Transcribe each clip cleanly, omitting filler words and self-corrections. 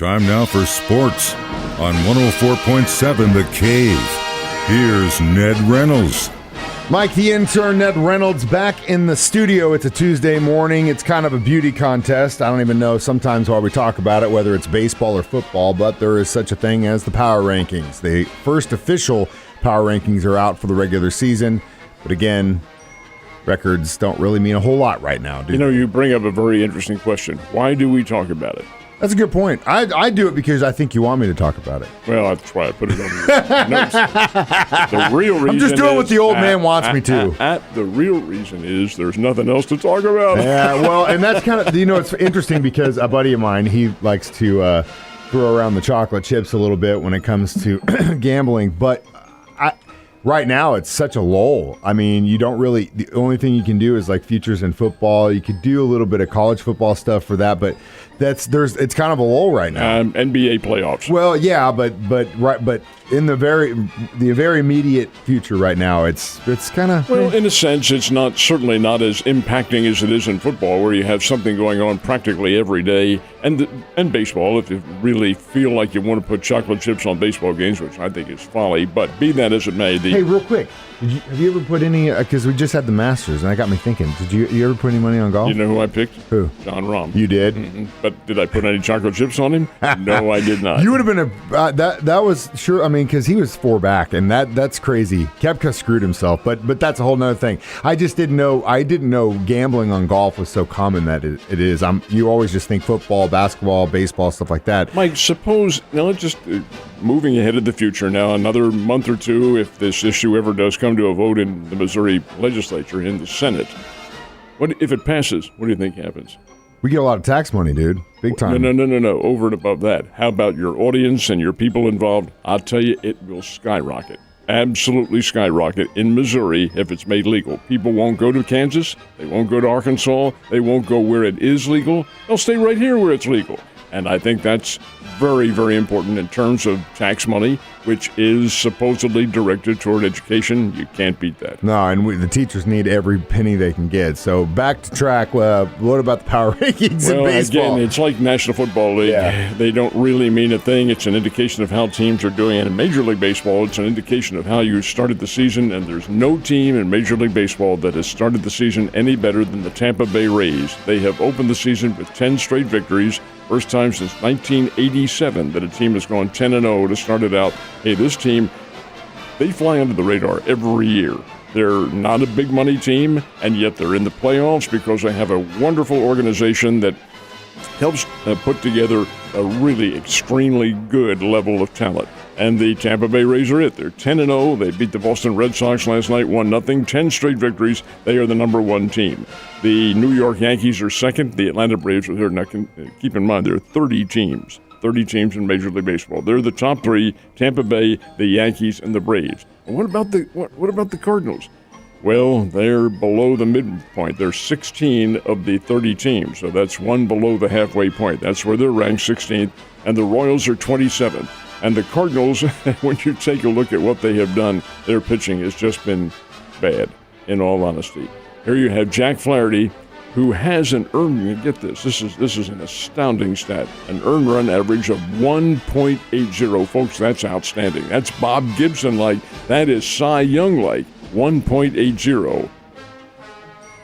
Time now for sports on 104.7 The Cave. Here's Ned Reynolds. Mike, the intern, Ned Reynolds, back in the studio. It's a Tuesday morning. It's kind of a beauty contest. I don't even know sometimes why we talk about it, whether it's baseball or football, but there is such a thing as the Power Rankings. The first official Power Rankings are out for the regular season. But again, records don't really mean a whole lot right now, do they? You bring up a very interesting question. Why do we talk about it? That's a good point. I do it because I think you want me to talk about it. Well, that's why I put it on your notes. The real reason I'm just doing what the old man wants me to. The real reason is there's nothing else to talk about. Yeah, well, and that's kind of, it's interesting because a buddy of mine, he likes to throw around the chocolate chips a little bit when it comes to gambling, but right now it's such a lull. I mean, you don't really, the only thing you can do is like futures in football. You could do a little bit of college football stuff for that, but it's kind of a lull right now. NBA playoffs. Well, yeah, but in the very immediate future right now, it's kind of in a sense, it's certainly not as impacting as it is in football, where you have something going on practically every day, and baseball. If you really feel like you want to put chocolate chips on baseball games, which I think is folly, but be that as it may, hey, real quick, have you ever put any? Because we just had the Masters, and that got me thinking. Did you ever put any money on golf? You know who I picked? Who? John Rahm. You did. Mm-hmm. But did I put any chocolate chips on him? No, I did not. You would have been that was sure. I mean, because he was 4 back, and that's crazy. Koepka screwed himself, but that's a whole nother thing. I just didn't know. I didn't know gambling on golf was so common that it is. You always just think football, basketball, baseball, stuff like that. Mike, suppose now just moving ahead of the future. Now, another month or two, if this issue ever does come to a vote in the Missouri legislature in the Senate, what if it passes? What do you think happens? We get a lot of tax money, dude. Big time. No. Over and above that. How about your audience and your people involved? I'll tell you, it will skyrocket. Absolutely skyrocket in Missouri if it's made legal. People won't go to Kansas. They won't go to Arkansas. They won't go where it is legal. They'll stay right here where it's legal. And I think that's very, very important in terms of tax money, which is supposedly directed toward education. You can't beat that. No, and the teachers need every penny they can get. So back to track. What about the Power Rankings in baseball? Again, it's like National Football League. Yeah. They don't really mean a thing. It's an indication of how teams are doing. And in Major League Baseball, it's an indication of how you started the season. And there's no team in Major League Baseball that has started the season any better than the Tampa Bay Rays. They have opened the season with 10 straight victories. First time since 1987 that a team has gone 10-0 to start it out. Hey, this team, they fly under the radar every year. They're not a big money team, and yet they're in the playoffs because they have a wonderful organization that helps put together a really extremely good level of talent. And the Tampa Bay Rays are it. They're 10-0. They beat the Boston Red Sox last night, 1-0. 10 straight victories. They are the number one team. The New York Yankees are second. The Atlanta Braves are third. Now, keep in mind, there are 30 teams. 30 teams in Major League Baseball. They're the top three: Tampa Bay, the Yankees, and the Braves. And what about the Cardinals? Well, they're below the midpoint. They're 16 of the 30 teams, so that's one below the halfway point. That's where they're ranked 16th, and the Royals are 27th. And the Cardinals, when you take a look at what they have done, their pitching has just been bad, in all honesty. Here you have Jack Flaherty, who has an earned, get this is an astounding stat, an earned run average of 1.80. Folks, that's outstanding. That's Bob Gibson-like. That is Cy Young-like, 1.80.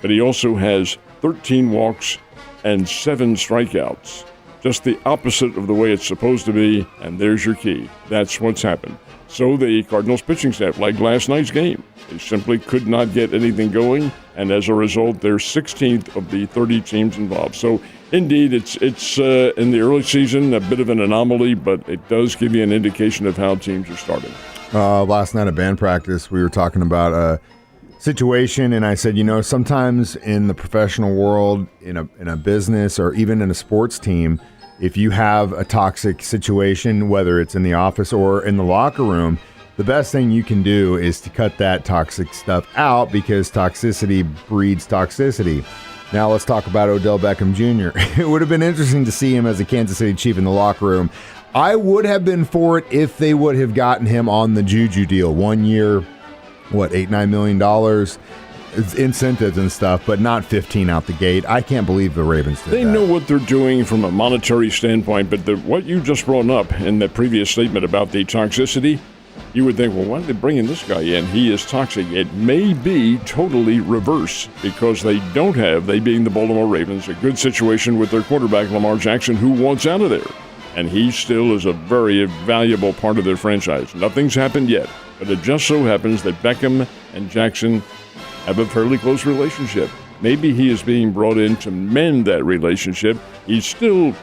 But he also has 13 walks and 7 strikeouts. Just the opposite of the way it's supposed to be, and there's your key. That's what's happened. So the Cardinals pitching staff, like last night's game, they simply could not get anything going, and as a result, they're 16th of the 30 teams involved. So indeed, it's in the early season a bit of an anomaly, but it does give you an indication of how teams are starting. Last night at band practice, we were talking about a situation, and I said, sometimes in the professional world, in a business, or even in a sports team, if you have a toxic situation, whether it's in the office or in the locker room, the best thing you can do is to cut that toxic stuff out, because toxicity breeds toxicity. Now let's talk about Odell Beckham Jr. It would have been interesting to see him as a Kansas City Chief in the locker room. I would have been for it if they would have gotten him on the Juju deal. 1 year, $8-9 million. incentives and stuff, but not 15 out the gate. I can't believe the Ravens did They that. know what they're doing from a monetary standpoint, but what you just brought up in the previous statement about the toxicity, you would think, well, why are they bringing this guy in? He is toxic. It may be totally reverse because they being the Baltimore Ravens, a good situation with their quarterback, Lamar Jackson, who wants out of there. And he still is a very valuable part of their franchise. Nothing's happened yet, but it just so happens that Beckham and Jackson have a fairly close relationship. Maybe he is being brought in to mend that relationship. He's still,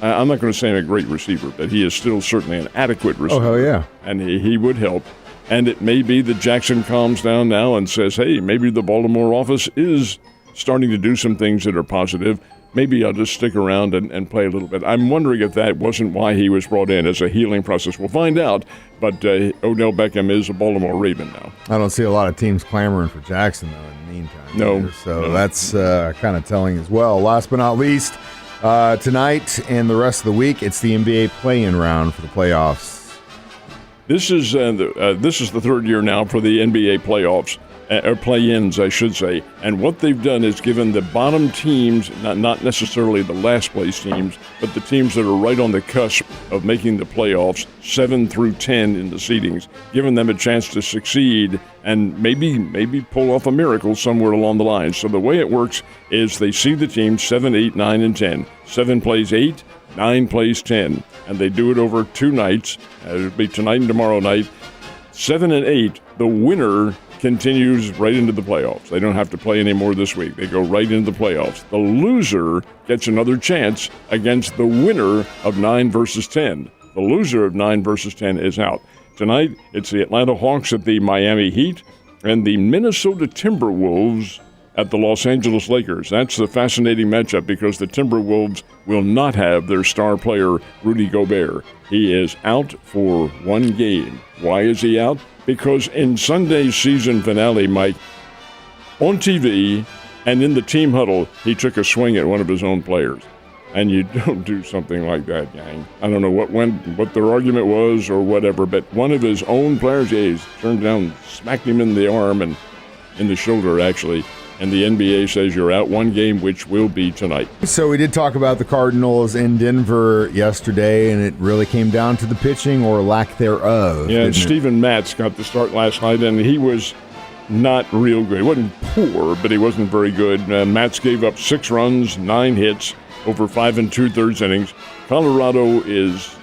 I'm not going to say I'm a great receiver, but he is still certainly an adequate receiver. Oh, hell yeah. And he would help. And it may be that Jackson calms down now and says, hey, maybe the Baltimore office is starting to do some things that are positive. Maybe I'll just stick around and play a little bit. I'm wondering if that wasn't why he was brought in as a healing process. We'll find out, but Odell Beckham is a Baltimore Raven now. I don't see a lot of teams clamoring for Jackson, though, in the meantime. No. So that's kind of telling as well. Last but not least, tonight and the rest of the week, it's the NBA play-in round for the playoffs. This is the third year now for the NBA playoffs. Or play-ins, I should say. And what they've done is given the bottom teams, not necessarily the last place teams, but the teams that are right on the cusp of making the playoffs, 7 through 10 in the seedings, giving them a chance to succeed and maybe pull off a miracle somewhere along the line. So the way it works is they seed the teams 7, 8, 9, and 10. 7 plays 8, 9 plays 10. And they do it over 2 nights. It'll be tonight and tomorrow night. 7 and 8, the winner continues right into the playoffs. They don't have to play anymore this week. They go right into the playoffs. The loser gets another chance against the winner of 9 versus 10. The loser of 9 versus 10 is out. Tonight, it's the Atlanta Hawks at the Miami Heat and the Minnesota Timberwolves at the Los Angeles Lakers. That's the fascinating matchup because the Timberwolves will not have their star player, Rudy Gobert. He is out for 1 game. Why is he out? Because in Sunday's season finale, Mike, on TV and in the team huddle, he took a swing at one of his own players. And you don't do something like that, gang. I don't know what their argument was or whatever, but one of his own players, he's turned down, smacked him in the arm and in the shoulder, actually. And the NBA says you're out 1 game, which will be tonight. So we did talk about the Cardinals in Denver yesterday, and it really came down to the pitching or lack thereof. Yeah, and Steven Matz got the start last night, and he was not real good. He wasn't poor, but he wasn't very good. Matz gave up 6 runs, 9 hits over 5 2/3 innings. Colorado is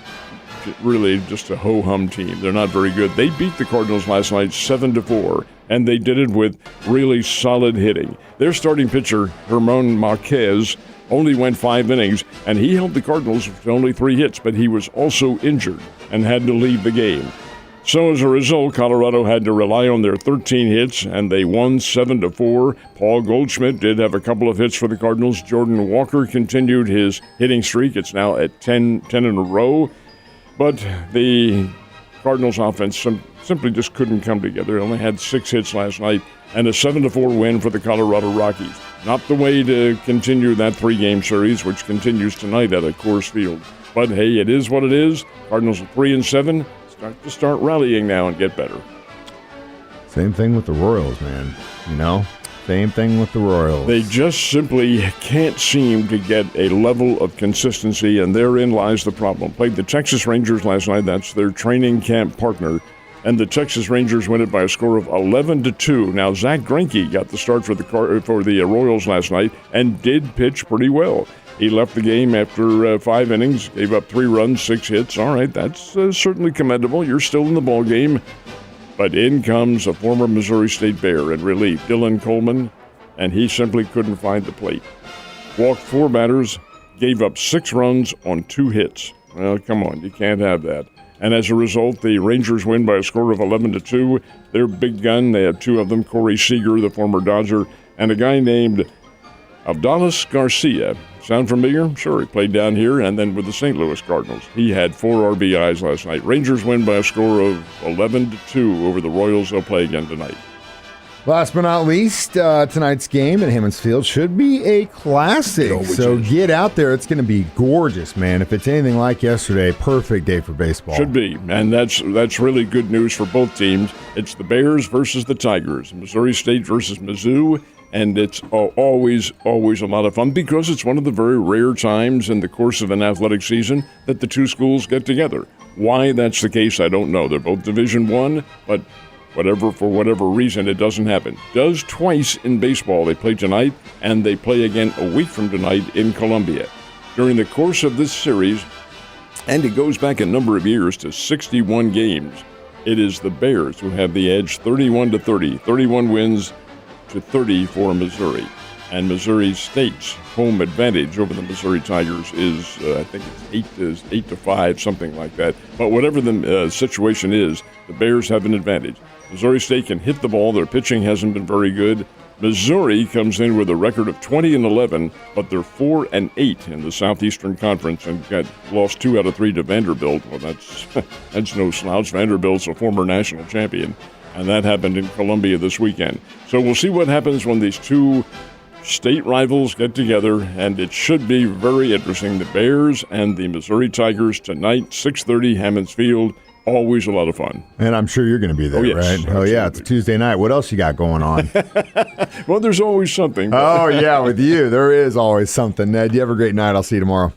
really just a ho-hum team. They're not very good. They beat the Cardinals last night 7-4, and they did it with really solid hitting. Their starting pitcher, Germán Marquez, only went 5 innings, and he held the Cardinals to only 3 hits, but he was also injured and had to leave the game. So as a result, Colorado had to rely on their 13 hits, and they won 7-4. Paul Goldschmidt did have a couple of hits for the Cardinals. Jordan Walker continued his hitting streak. It's now at 10 in a row. But the Cardinals offense simply just couldn't come together. They only had 6 hits last night and a 7-4 win for the Colorado Rockies. Not the way to continue that 3-game series, which continues tonight at a Coors Field. But hey, it is what it is. Cardinals are 3-7. Start rallying now and get better. Same thing with the Royals, man. You know? Same thing with the Royals. They just simply can't seem to get a level of consistency, and therein lies the problem. Played the Texas Rangers last night. That's their training camp partner. And the Texas Rangers win it by a score of 11-2. Now, Zach Greinke got the start for the Royals last night and did pitch pretty well. He left the game after 5 innings, gave up 3 runs, 6 hits. All right, that's certainly commendable. You're still in the ball game. But in comes a former Missouri State Bear in relief, Dylan Coleman, and he simply couldn't find the plate. Walked 4 batters, gave up 6 runs on 2 hits. Well, come on, you can't have that. And as a result, the Rangers win by a score of 11-2. Their big gun, they have 2 of them, Corey Seager, the former Dodger, and a guy named Abdalis Garcia. Sound familiar? Sure, he played down here and then with the St. Louis Cardinals. He had 4 RBIs last night. Rangers win by a score of 11-2 over the Royals. They'll play again tonight. Last but not least, tonight's game at Hammons Field should be a classic. So get out there. It's going to be gorgeous, man. If it's anything like yesterday, perfect day for baseball. Should be, and that's really good news for both teams. It's the Bears versus the Tigers, Missouri State versus Mizzou, and it's always a lot of fun because it's one of the very rare times in the course of an athletic season that the two schools get together. Why that's the case, I don't know. They're both Division I, but for whatever reason, it doesn't happen. Does twice in baseball. They play tonight, and they play again a week from tonight in Columbia. During the course of this series, and it goes back a number of years to 61 games, it is the Bears who have the edge 31-30, 31 wins to 30 for Missouri. And Missouri State's home advantage over the Missouri Tigers is, I think it's 8-5, something like that. But whatever the situation is, the Bears have an advantage. Missouri State can hit the ball. Their pitching hasn't been very good. Missouri comes in with a record of 20-11, but they're 4-8 in the Southeastern Conference and got lost 2 out of 3 to Vanderbilt. Well, that's no slouch. Vanderbilt's a former national champion, and that happened in Columbia this weekend. So we'll see what happens when these two state rivals get together, and it should be very interesting. The Bears and the Missouri Tigers tonight, 6:30, Hammons Field. Always a lot of fun. And I'm sure you're going to be there, yes, right? Absolutely. Oh, yeah, it's a Tuesday night. What else you got going on? Well, there's always something. Oh, yeah, with you, there is always something. Ned, you have a great night. I'll see you tomorrow.